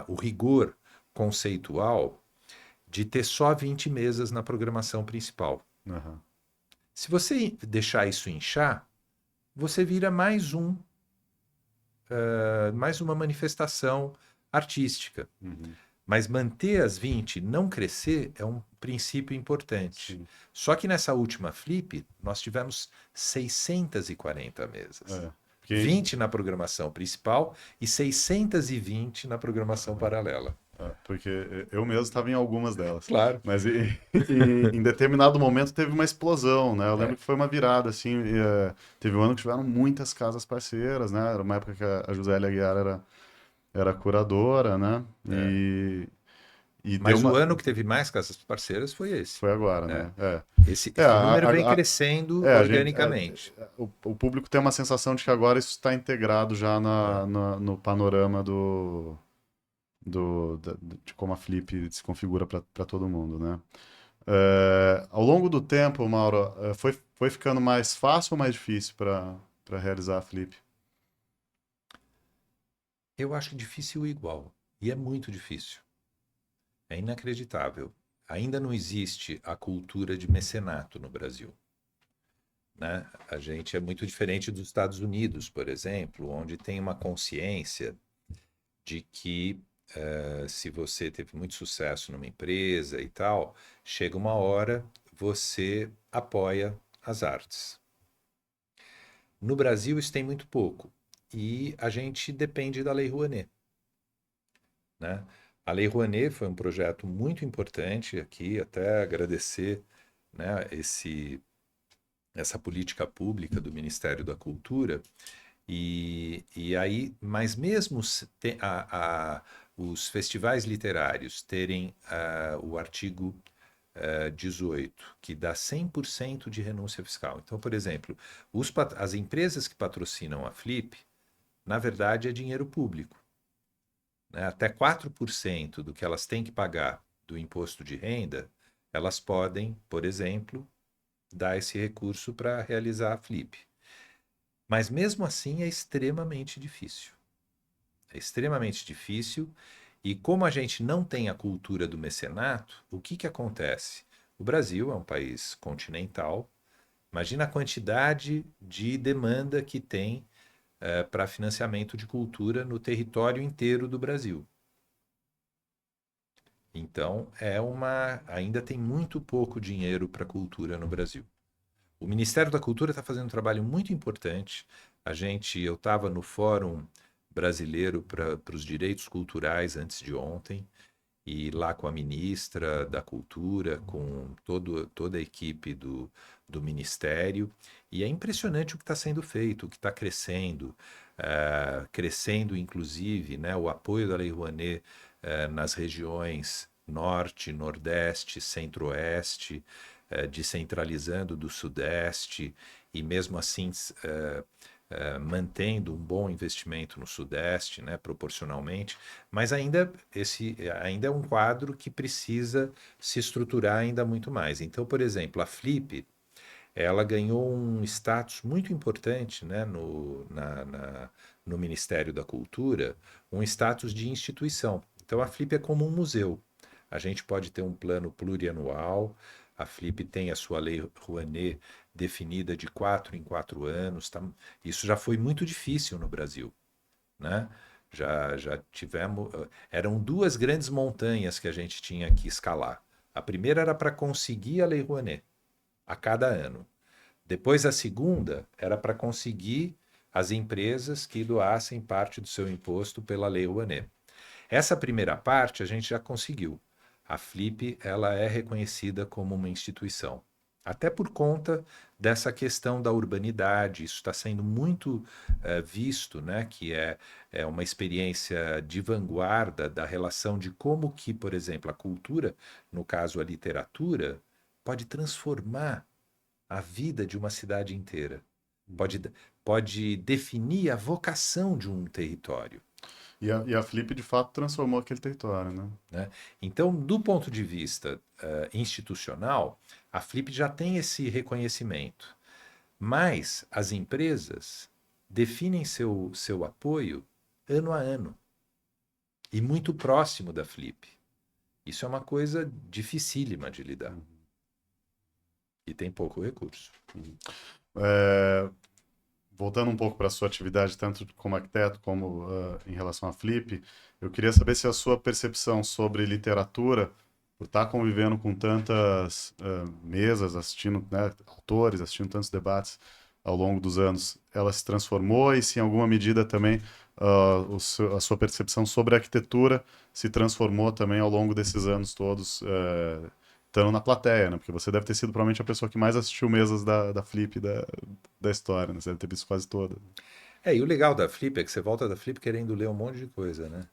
o rigor conceitual de ter só 20 mesas na programação principal. Aham. Se você deixar isso inchar, você vira mais uma manifestação artística. Uhum. Mas manter as 20, não crescer, é um princípio importante. Sim. Só que nessa última flip, nós tivemos 640 mesas. É. Porque, 20 na programação principal e 620 na programação paralela. porque eu mesmo estava em algumas delas. Claro. Mas em determinado momento teve uma explosão, né? Eu lembro É, que foi uma virada, assim. Teve um ano que tiveram muitas casas parceiras, né? Era uma época que a Josélia Aguiar era curadora, né? é. E deu Mas o uma. ano que teve mais casas parceiras foi esse. Foi agora, É. né? É. É, Esse número vem crescendo a gente, organicamente. o público tem uma sensação de que agora isso está integrado já É. no panorama de como a Flip se configura para todo mundo, né? Ao longo do tempo, Mauro, foi ficando mais fácil ou mais difícil para realizar a Flip? Eu acho difícil igual. E é muito difícil. É inacreditável. Ainda não existe a cultura de mecenato no Brasil, né? A gente é muito diferente dos Estados Unidos, por exemplo, onde tem uma consciência de que se você teve muito sucesso numa empresa e tal, chega uma hora você apoia as artes. No Brasil isso tem muito pouco e a gente depende da Lei Rouanet, né? A Lei Rouanet foi um projeto muito importante aqui, até agradecer, né, essa política pública do Ministério da Cultura. E aí, mas mesmo os festivais literários terem o artigo 18, que dá 100% de renúncia fiscal. Então, por exemplo, as empresas que patrocinam a Flip, na verdade, é dinheiro público, né? Até 4% do que elas têm que pagar do imposto de renda, elas podem, por exemplo, dar esse recurso para realizar a Flip. Mas mesmo assim é extremamente difícil. É extremamente difícil. E como a gente não tem a cultura do mecenato, o que que acontece? O Brasil é um país continental, Imagina a quantidade de demanda que tem para financiamento de cultura no território inteiro do Brasil. Então, ainda tem muito pouco dinheiro para cultura no Brasil. O Ministério da Cultura está fazendo um trabalho muito importante. Eu estava no Fórum Brasileiro para os Direitos Culturais antes de ontem, e lá com a ministra da Cultura, com toda a equipe do Ministério. E é impressionante o que está sendo feito, o que está crescendo, crescendo inclusive, né, o apoio da Lei Rouanet nas regiões Norte, Nordeste, Centro-Oeste, descentralizando do Sudeste e mesmo assim mantendo um bom investimento no Sudeste, né, proporcionalmente, mas ainda é um quadro que precisa se estruturar ainda muito mais. Então, por exemplo, a Flip, ela ganhou um status muito importante, né, no Ministério da Cultura, um status de instituição. Então, a Flip é como um museu. A gente pode ter um plano plurianual, a Flip tem a sua lei Rouanet definida de 4 em 4 anos. Tá? Isso já foi muito difícil no Brasil, né? Já tivemos. Eram duas grandes montanhas que a gente tinha que escalar. A primeira era para conseguir a lei Rouanet a cada ano. Depois, a segunda era para conseguir as empresas que doassem parte do seu imposto pela lei Rouanet. Essa primeira parte a gente já conseguiu. A Flip, ela é reconhecida como uma instituição. Até por conta dessa questão da urbanidade, isso está sendo muito visto, né, que é uma experiência de vanguarda da relação de como que, por exemplo, a cultura, no caso a literatura, pode transformar a vida de uma cidade inteira, pode, pode definir a vocação de um território. E a Flip, de fato, transformou aquele território, né? Né? Então, do ponto de vista institucional, a Flip já tem esse reconhecimento, mas as empresas definem seu apoio ano a ano e muito próximo da Flip. Isso é uma coisa dificílima de lidar e tem pouco recurso. É, voltando um pouco para a sua atividade, tanto como arquiteto como em relação à Flip, eu queria saber se a sua percepção sobre literatura, por estar convivendo com tantas mesas, assistindo, né, autores, assistindo tantos debates ao longo dos anos, ela se transformou e se em alguma medida também a sua percepção sobre a arquitetura se transformou também ao longo desses anos todos, estando na plateia, né? Porque você deve ter sido provavelmente a pessoa que mais assistiu mesas da Flip da história, né? Você deve ter visto quase toda. E o legal da Flip é que você volta da Flip querendo ler um monte de coisa, né?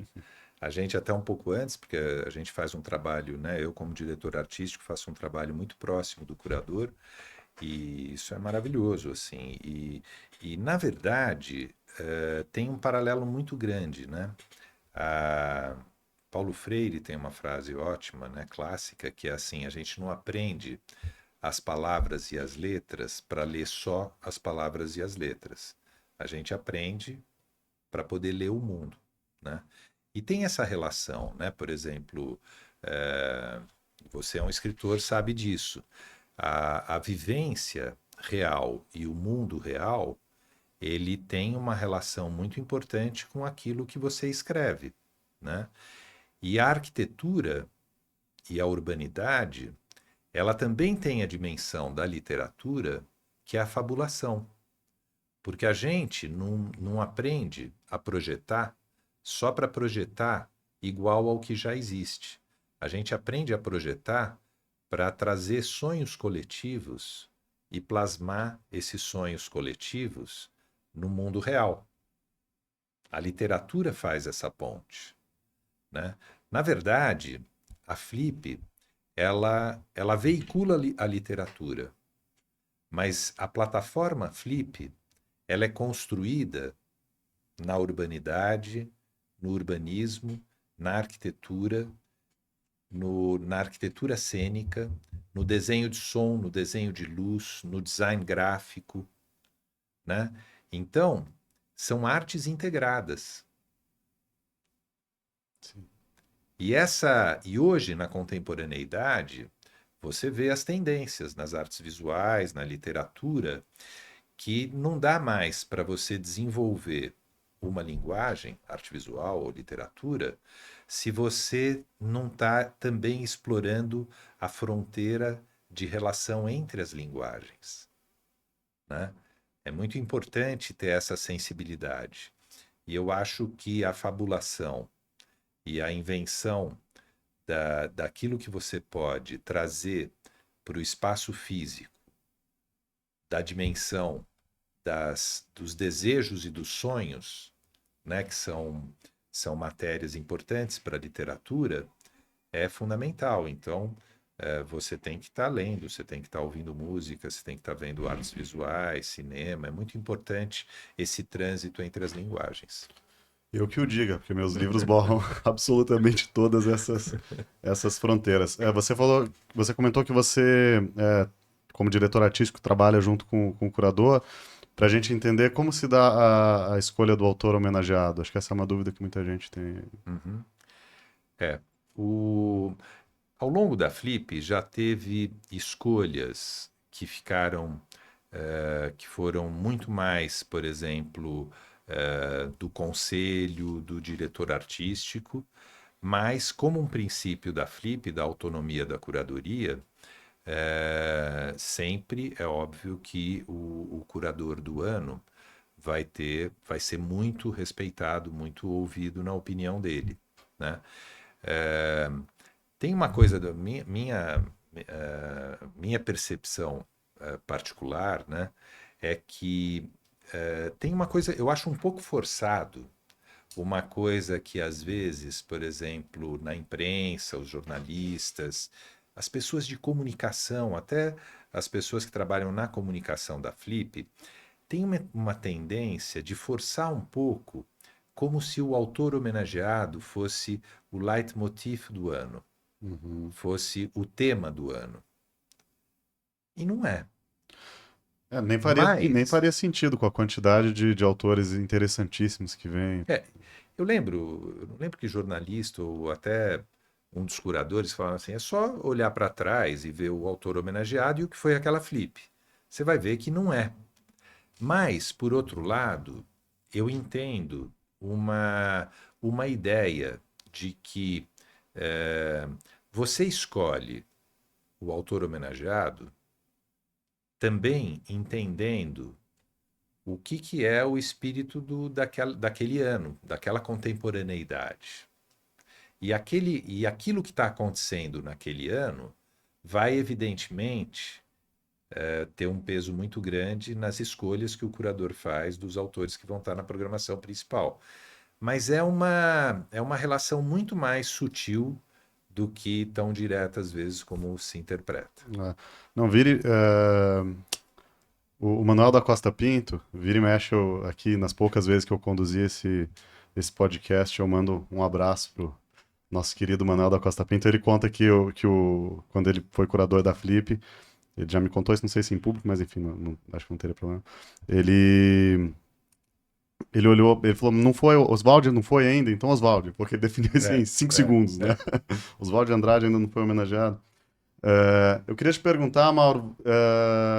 A gente até um pouco antes, porque a gente faz um trabalho, né? Eu como diretor artístico faço um trabalho muito próximo do curador e isso é maravilhoso, assim. E na verdade tem um paralelo muito grande, né? A Paulo Freire tem uma frase ótima, né? Clássica, que é assim: a gente não aprende as palavras e as letras para ler só as palavras e as letras. A gente aprende para poder ler o mundo, né? E tem essa relação, né? Por exemplo, é, você é um escritor, sabe disso. A vivência real e o mundo real, ele tem uma relação muito importante com aquilo que você escreve, né? E a arquitetura e a urbanidade, ela também tem a dimensão da literatura, que é a fabulação. Porque a gente não aprende a projetar só para projetar igual ao que já existe. A gente aprende a projetar para trazer sonhos coletivos e plasmar esses sonhos coletivos no mundo real. A literatura faz essa ponte, né? Na verdade, a Flip, ela veicula a literatura, mas a plataforma Flip, ela é construída na urbanidade, no urbanismo, na arquitetura, na arquitetura cênica, no desenho de som, no desenho de luz, no design gráfico, né? Então, são artes integradas. Sim. E hoje, na contemporaneidade, você vê as tendências nas artes visuais, na literatura, que não dá mais para você desenvolver uma linguagem, arte visual ou literatura, se você não está também explorando a fronteira de relação entre as linguagens, né? É muito importante ter essa sensibilidade. E eu acho que a fabulação e a invenção daquilo que você pode trazer para o espaço físico, da dimensão dos desejos e dos sonhos, né, que são matérias importantes para a literatura, é fundamental. Então, você tem que estar lendo, você tem que estar ouvindo música, você tem que estar vendo artes visuais, cinema. É muito importante esse trânsito entre as linguagens. Eu que o diga, porque meus livros borram absolutamente todas essas fronteiras. Você comentou que você, como diretor artístico, trabalha junto com o curador, para a gente entender como se dá a escolha do autor homenageado. Acho que essa é uma dúvida que muita gente tem. Uhum. É. O, Ao longo da Flip já teve escolhas que ficaram, que foram muito mais, por exemplo, do conselho, do diretor artístico, mas como um princípio da Flip, da autonomia da curadoria, sempre é óbvio que o curador do ano vai ser muito respeitado, muito ouvido na opinião dele, né? É, Tem uma coisa da minha percepção particular, né? É que tem uma coisa, eu acho um pouco forçado, uma coisa que às vezes, por exemplo, na imprensa, os jornalistas, as pessoas de comunicação, até as pessoas que trabalham na comunicação da Flip, têm uma tendência de forçar um pouco, como se o autor homenageado fosse o leitmotiv do ano, Uhum. fosse o tema do ano. E não é. Nem Mas, faria sentido com a quantidade de autores interessantíssimos que vem. é, eu não lembro que jornalista ou até um dos curadores falaram assim, é só olhar para trás e ver o autor homenageado e o que foi aquela flip. Você vai ver que não é. Mas, por outro lado, eu entendo uma ideia de que eh, você escolhe o autor homenageado também entendendo o que é o espírito daquele ano, daquela contemporaneidade. E aquilo que está acontecendo naquele ano vai, evidentemente, ter um peso muito grande nas escolhas que o curador faz dos autores que vão estar na programação principal. Mas é uma relação muito mais sutil do que tão direta, às vezes, como se interpreta. Né? Não, o Manuel da Costa Pinto, vira e mexe aqui nas poucas vezes que eu conduzi esse podcast, eu mando um abraço pro nosso querido Manuel da Costa Pinto. Ele conta quando ele foi curador da Flip, ele já me contou isso, não sei se em público, mas enfim, acho que não teria problema. Ele, ele olhou, ele falou, não foi, Oswald não foi ainda, então Oswald, porque ele definiu isso em É, 5 é, segundos, né? é. Oswald Andrade ainda não foi homenageado. Eu queria te perguntar, Mauro,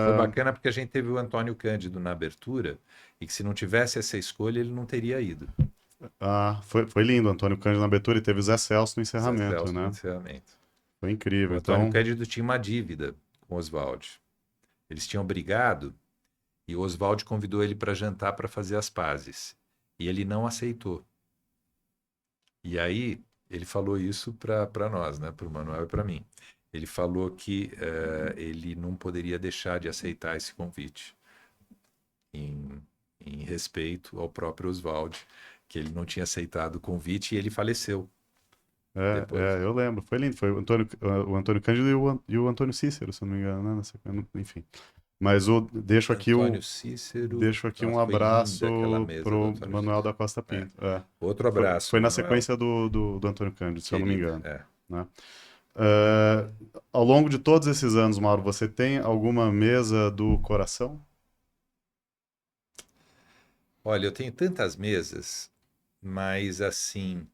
Foi bacana porque a gente teve o Antônio Cândido na abertura e que se não tivesse essa escolha, ele não teria ido. foi lindo, Antônio Cândido na abertura e teve o Zé Celso no Zé encerramento, Celso no né? encerramento. Foi incrível. O Antônio Então, Cândido tinha uma dívida com o Oswald. Eles tinham brigado e o Oswald convidou ele para jantar para fazer as pazes. E ele não aceitou. E aí ele falou isso para nós, né? Para o Manuel e para mim. Ele falou que ele não poderia deixar de aceitar esse convite em, em respeito ao próprio Oswald, que ele não tinha aceitado o convite e ele faleceu depois. eu lembro, foi lindo. Foi o Antônio Cândido e o Antônio Cícero, se eu não me engano, né? Enfim. Mas Antônio Cícero, deixo aqui um nossa, foi linda aquela abraço mesa do pro Antônio Manuel da Cícero. Costa É. Pinto. É. Outro abraço, Foi na Manuel, sequência do Antônio Cândido, se eu não me querido. engano. É. Né? É, ao longo de todos esses anos, Mauro, você tem alguma mesa do coração? Olha, eu tenho tantas mesas, mas assim,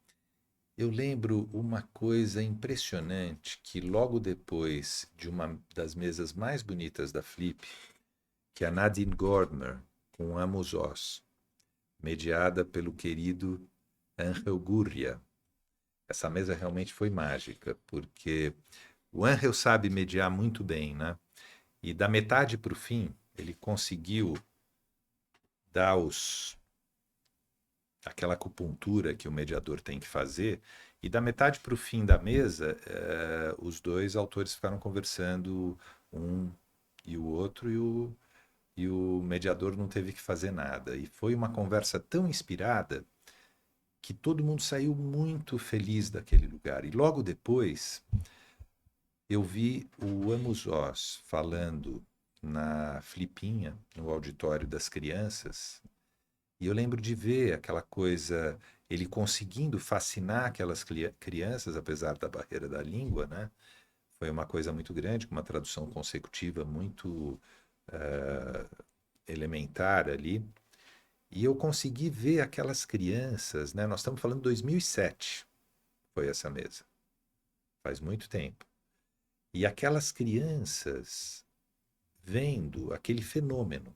Eu lembro uma coisa impressionante que logo depois de uma das mesas mais bonitas da Flip, que é a Nadine Gordimer com Amos Oz, mediada pelo querido Angel Gurria. Essa mesa realmente foi mágica, porque o Angel sabe mediar muito bem, né? E da metade para o fim, ele conseguiu dar aquela acupuntura que o mediador tem que fazer, e da metade para o fim da mesa, os dois autores ficaram conversando, um e o outro, e o mediador não teve que fazer nada. E foi uma conversa tão inspirada que todo mundo saiu muito feliz daquele lugar. E logo depois, eu vi o Amos Oz falando na Flipinha, no auditório das crianças, e eu lembro de ver aquela coisa, ele conseguindo fascinar aquelas crianças, apesar da barreira da língua, né? Foi uma coisa muito grande, com uma tradução consecutiva muito elementar ali. E eu consegui ver aquelas crianças, né? Nós estamos falando de 2007, foi essa mesa, faz muito tempo. E aquelas crianças vendo aquele fenômeno,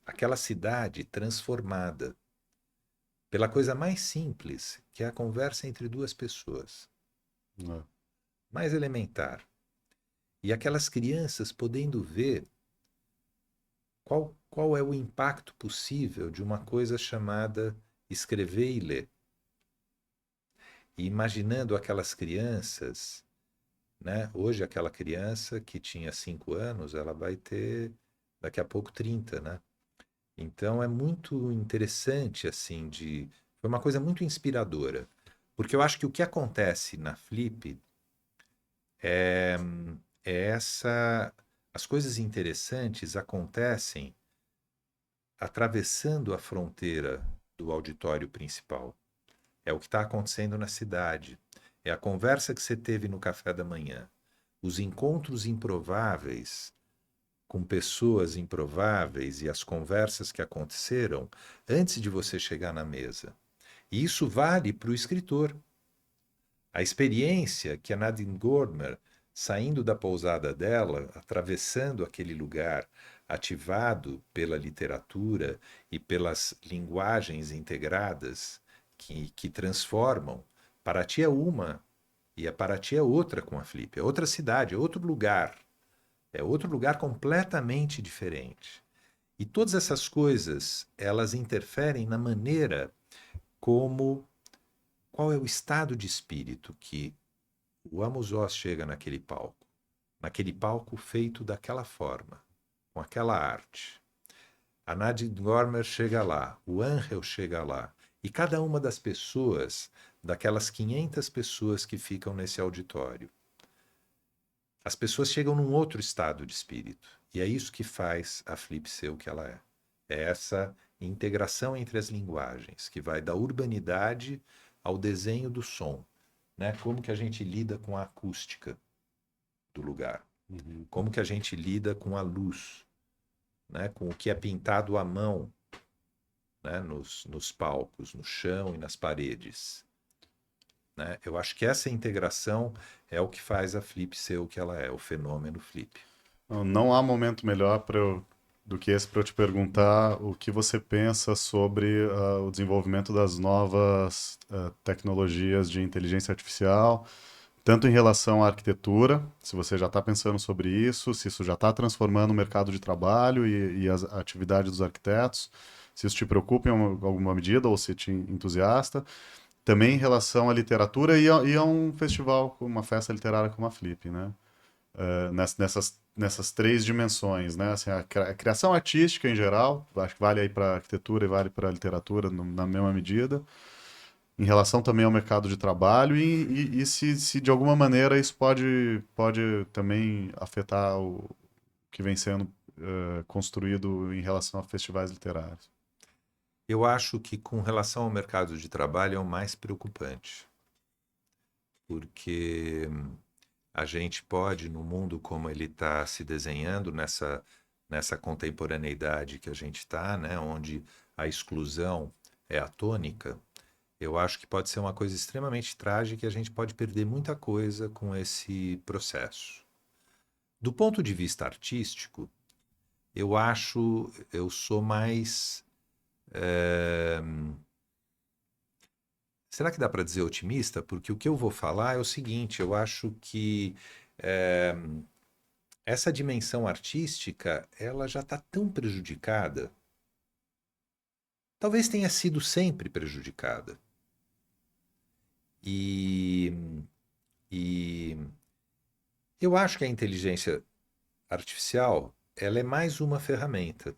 aquela cidade transformada pela coisa mais simples, que é a conversa entre duas pessoas, É. mais elementar. E aquelas crianças podendo ver qual é o impacto possível de uma coisa chamada escrever e ler. E imaginando aquelas crianças, né? Hoje aquela criança que tinha 5 anos, ela vai ter daqui a pouco 30, né? Então é muito interessante, assim, foi uma coisa muito inspiradora. Porque eu acho que o que acontece na Flip é, é essa. As coisas interessantes acontecem atravessando a fronteira do auditório principal. É o que está acontecendo na cidade. É a conversa que você teve no café da manhã. Os encontros improváveis com pessoas improváveis e as conversas que aconteceram antes de você chegar na mesa. E isso vale para o escritor. A experiência que a Nadine Gordimer, saindo da pousada dela, atravessando aquele lugar, ativado pela literatura e pelas linguagens integradas que transformam, Paraty é uma e a Paraty é outra com a Flip, é outra cidade, é outro lugar completamente diferente. E todas essas coisas, elas interferem na maneira como, qual é o estado de espírito que o Amos Oz chega naquele palco feito daquela forma, com aquela arte. A Nadine Gordimer chega lá, o Angel chega lá, e cada uma das pessoas, daquelas 500 pessoas que ficam nesse auditório, as pessoas chegam num outro estado de espírito. E é isso que faz a Flip ser o que ela é. É essa integração entre as linguagens, que vai da urbanidade ao desenho do som. Né? Como que a gente lida com a acústica do lugar? Uhum. Como que a gente lida com a luz? Né? Com o que é pintado à mão, né? nos palcos, no chão e nas paredes. Né? Eu acho que essa integração é o que faz a Flip ser o que ela é, o fenômeno Flip. Não há momento melhor do que esse para eu te perguntar o que você pensa sobre o desenvolvimento das novas tecnologias de inteligência artificial, tanto em relação à arquitetura, se você já está pensando sobre isso, se isso já está transformando o mercado de trabalho e as atividades dos arquitetos, se isso te preocupa em alguma medida ou se te entusiasta. Também em relação à literatura e a um festival, uma festa literária como a Flip, né? Nessas três dimensões, né? Assim, a criação artística em geral, acho que vale aí para arquitetura e vale para literatura na mesma medida, em relação também ao mercado de trabalho e se de alguma maneira isso pode também afetar o que vem sendo construído em relação a festivais literários. Eu acho que com relação ao mercado de trabalho é o mais preocupante, porque a gente pode, no mundo como ele está se desenhando, nessa contemporaneidade que a gente está, né, onde a exclusão é a tônica, Eu acho que pode ser uma coisa extremamente trágica e a gente pode perder muita coisa com esse processo. Do ponto de vista artístico, eu sou mais. eh, Será que dá para dizer otimista? Porque o que eu vou falar é o seguinte: eu acho que eh, essa dimensão artística ela já está tão prejudicada. Talvez tenha sido sempre prejudicada. E, e eu acho que a inteligência artificial ela é mais uma ferramenta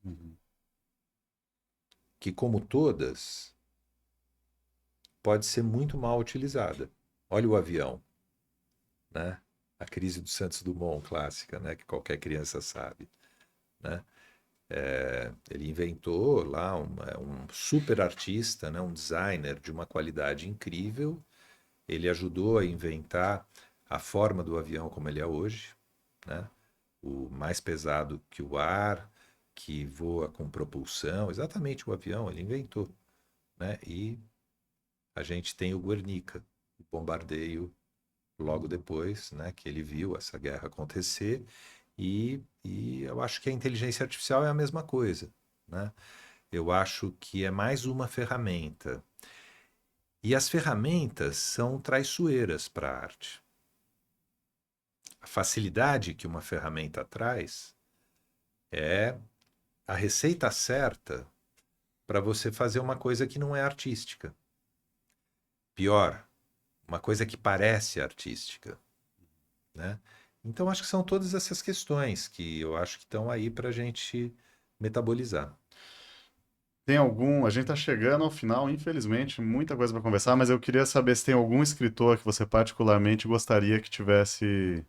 Uhum. que, como todas, pode ser muito mal utilizada. Olha o avião, né? A crise do Santos Dumont clássica, né? Que qualquer criança sabe, né? Ele inventou lá um super artista, né? Um designer de uma qualidade incrível. Ele ajudou a inventar a forma do avião como ele é hoje, né? O mais pesado que o ar, que voa com propulsão, exatamente o avião ele inventou, né? E a gente tem o Guernica, o bombardeio logo depois, né, que ele viu essa guerra acontecer, e eu acho que a inteligência artificial é a mesma coisa, né? Eu acho que é mais uma ferramenta. E as ferramentas são traiçoeiras para a arte. A facilidade que uma ferramenta traz é a receita certa para você fazer uma coisa que não é artística. Pior, uma coisa que parece artística, né? Então, acho que são todas essas questões que eu acho que estão aí para a gente metabolizar. Tem algum. A gente está chegando ao final, infelizmente, muita coisa para conversar, mas eu queria saber se tem algum escritor que você particularmente gostaria que tivesse.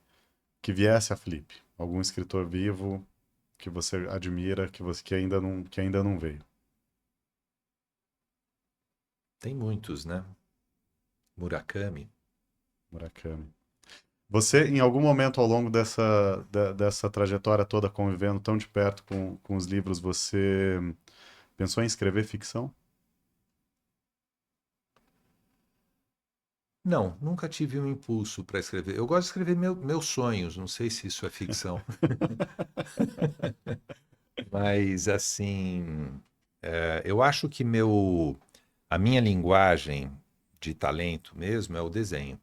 Que viesse a Flip. Algum escritor vivo que você admira, que ainda não veio. Tem muitos, né? Murakami. Murakami. Você, em algum momento ao longo dessa trajetória toda convivendo tão de perto com os livros, você pensou em escrever ficção? Não, nunca tive um impulso para escrever. Eu gosto de escrever meus sonhos, não sei se isso é ficção, mas assim, eu acho que a minha linguagem de talento mesmo é o desenho.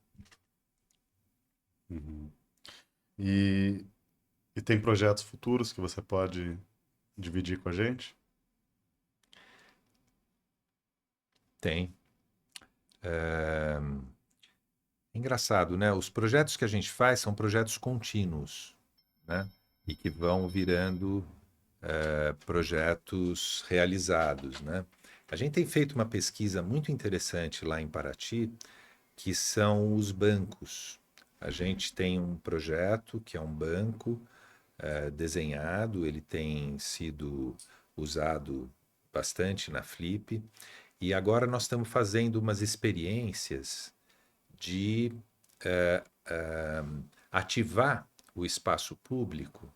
Uhum. E, e tem projetos futuros que você pode dividir com a gente? Tem. Engraçado, né? Os projetos que a gente faz são projetos contínuos, né? E que vão virando projetos realizados, né? A gente tem feito uma pesquisa muito interessante lá em Paraty, que são os bancos. A gente tem um projeto que é um banco desenhado, ele tem sido usado bastante na Flip, e agora nós estamos fazendo umas experiências de ativar o espaço público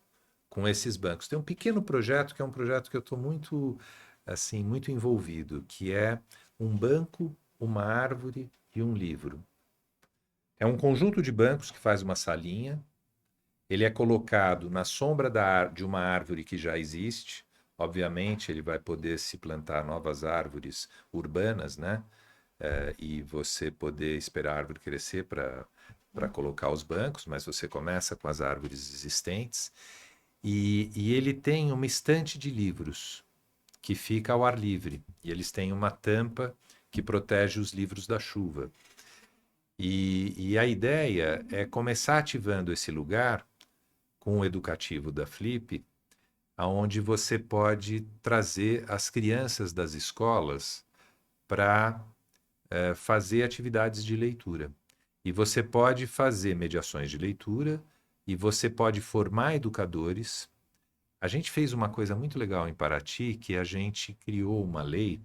com esses bancos. Tem um pequeno projeto que é um projeto que eu estou muito assim muito envolvido, que é um banco, uma árvore e um livro. É um conjunto de bancos que faz uma salinha. Ele é colocado na sombra de uma árvore que já existe. Obviamente, ele vai poder se plantar novas árvores urbanas, né? E você poder esperar a árvore crescer para colocar os bancos, mas você começa com as árvores existentes. E ele tem uma estante de livros que fica ao ar livre. E eles têm uma tampa que protege os livros da chuva. E a ideia é começar ativando esse lugar com o educativo da Flip, aonde você pode trazer as crianças das escolas para fazer atividades de leitura. E você pode fazer mediações de leitura e você pode formar educadores. A gente fez uma coisa muito legal em Paraty, que a gente criou uma lei,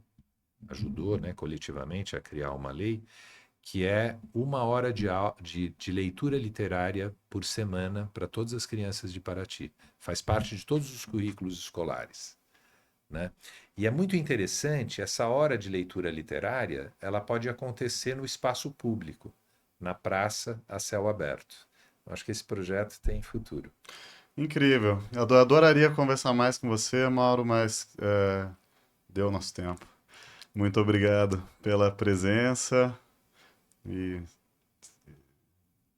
ajudou, né, coletivamente a criar uma lei, que é 1 hora de leitura literária por semana para todas as crianças de Paraty. Faz parte de todos os currículos escolares. né? E é muito interessante, essa hora de leitura literária, ela pode acontecer no espaço público, na praça a céu aberto. Eu acho que esse projeto tem futuro. Incrível. Eu adoraria conversar mais com você, Mauro, mas deu nosso tempo. Muito obrigado pela presença e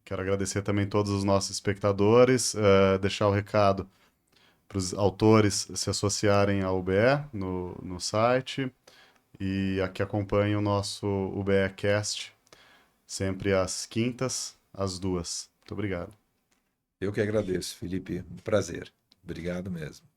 quero agradecer também todos os nossos espectadores, deixar o recado para os autores se associarem ao UBE no site e aqui acompanhe o nosso UBE Cast, sempre às quintas, às 2. Muito obrigado. Eu que agradeço, Felipe. Um prazer. Obrigado mesmo.